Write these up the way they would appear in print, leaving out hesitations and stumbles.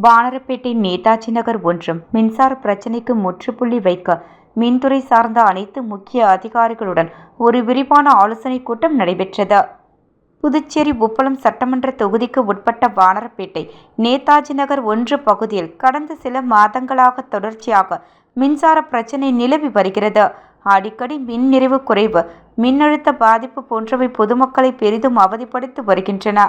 வானரப்பேட்டை நேதாஜி நகர் ஒன்றியம் மின்சார பிரச்சினைக்கு முற்றுப்புள்ளி வைக்க மின்துறை சார்ந்த அனைத்து முக்கிய அதிகாரிகளுடன் ஒரு விரிவான ஆலோசனைக் கூட்டம் நடைபெற்றது. புதுச்சேரி உப்பளம் சட்டமன்ற தொகுதிக்கு உட்பட்ட வானரப்பேட்டை நேதாஜி நகர் ஒன்று பகுதியில் கடந்த சில மாதங்களாக தொடர்ச்சியாக மின்சார பிரச்சினை நிலவி வருகிறது. அடிக்கடி மின் நிறைவு குறைவு, மின்னழுத்த பாதிப்பு போன்றவை பொதுமக்களை பெரிதும் அவதிப்படுத்தி வருகின்றன.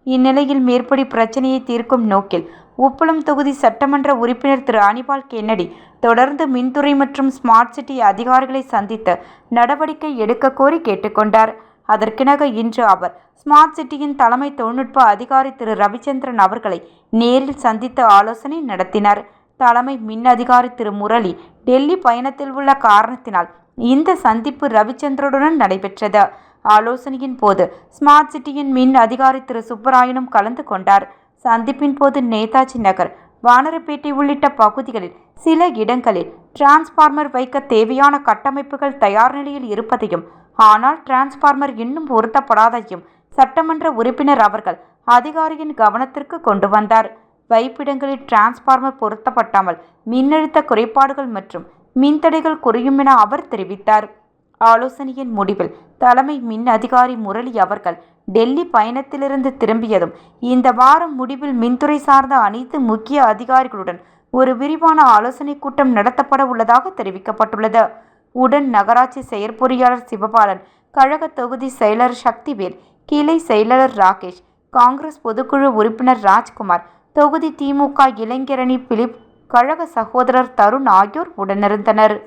இந்நிலையில் மேற்படி பிரச்சனையை தீர்க்கும் நோக்கில் உப்பளம் தொகுதி சட்டமன்ற உறுப்பினர் திரு அனிபால் கென்னடி தொடர்ந்து மின்துறை மற்றும் ஸ்மார்ட் சிட்டி அதிகாரிகளை சந்தித்து நடவடிக்கை எடுக்க கோரி கேட்டுக்கொண்டார். அதற்கிணங்க இன்று அவர் ஸ்மார்ட் சிட்டியின் தலைமை தொழில்நுட்ப அதிகாரி திரு ரவிச்சந்திரன் அவர்களை நேரில் சந்தித்து ஆலோசனை நடத்தினார். தலைமை மின் அதிகாரி திரு முரளி டெல்லி பயணத்தில் உள்ள காரணத்தினால் இந்த சந்திப்பு ரவிச்சந்திரனுடன் நடைபெற்றது. ஆலோசனையின் போது ஸ்மார்ட் சிட்டியின் மின் அதிகாரி திரு சுப்பராயனும் கலந்து கொண்டார். சந்திப்பின் போது நேதாஜி நகர், வானரப்பேட்டை உள்ளிட்ட பகுதிகளில் சில இடங்களில் டிரான்ஸ்பார்மர் வைக்க தேவையான கட்டமைப்புகள் தயார் நிலையில் இருப்பதையும், ஆனால் டிரான்ஸ்பார்மர் இன்னும் பொருத்தப்படாதையும் சட்டமன்ற உறுப்பினர் அவர்கள் அதிகாரியின் கவனத்திற்கு கொண்டு வந்தார். வைப்பிடங்களில் டிரான்ஸ்பார்மர் பொருத்தப்பட்டாமல் மின்னழுத்த குறைபாடுகள் மற்றும் மின்தடைகள் குறையும் என அவர் தெரிவித்தார். ஆலோசனையின் முடிவில் தலைமை மின் அதிகாரி முரளி அவர்கள் டெல்லி பயணத்திலிருந்து திரும்பியதும் இந்த வாரம் முடிவில் மின்துறை சார்ந்த அனைத்து முக்கிய அதிகாரிகளுடன் ஒரு விரிவான ஆலோசனைக் கூட்டம் நடத்தப்பட உள்ளதாக தெரிவிக்கப்பட்டுள்ளது. உடன் நகராட்சி செயற்பொறியாளர் சிவபாலன், கழக தொகுதி செயலர் சக்திவேல், கிளை செயலாளர் ராகேஷ், காங்கிரஸ் பொதுக்குழு உறுப்பினர் ராஜ்குமார், தொகுதி திமுக இளைஞரணி பிலிப், கழக சகோதரர் தருண் ஆகியோர் உடனிருந்தனர்.